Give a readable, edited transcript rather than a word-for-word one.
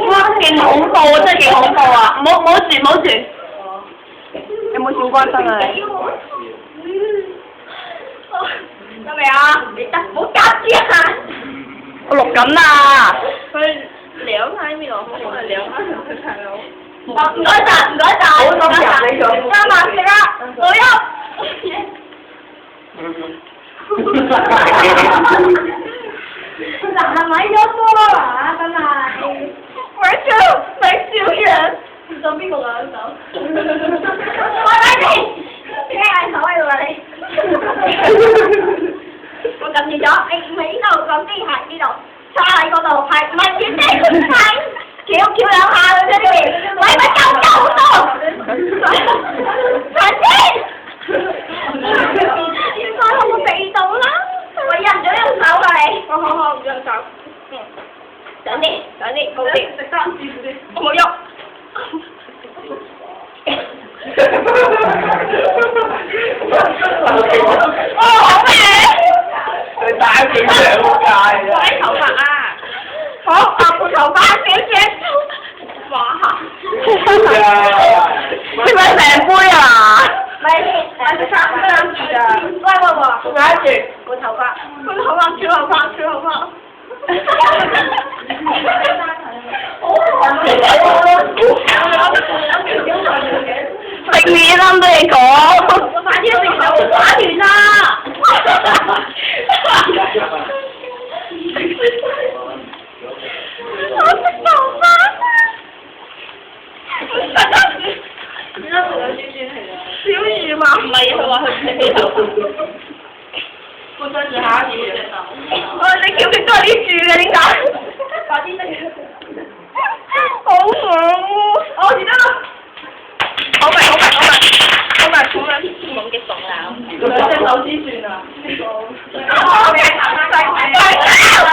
哇，勁恐怖啊！真係勁恐怖啊！唔好住，唔好住。有冇小關心啊你？得未啊？你得唔好夾住啊！我錄緊啊！佢聊開邊度？我聊開佢睇到。唔該晒，唔該晒，好多謝你咗。啱啊，食啦，我要。嗱，買咗波啊，真係。買人，你當邊個兩手？我買你，聽下手喺度啊你。我撳住咗，誒尾度個機械呢度，叉喺嗰度，係唔係點啫？係，翹兩下嘅啫呢邊，咪夠好多。快啲！應該好地道啦，我印咗一手啊你。好，唔該手。上啲，高啲，食三次嗰啲，我冇喐。哦，好味！佢打佢兩屆啊！睇頭髮啊！好，撥頭髮少。哇！係咪成杯啊？咪食三次咋？喂，挨住。撥頭髮，跳頭髮。食面啦都你講，我快啲食就打完啦！我食頭髮點解會有小魚嘛？唔係，佢話佢唔食頭髮。我想住下一次。你叫佢多啲住嘅點解？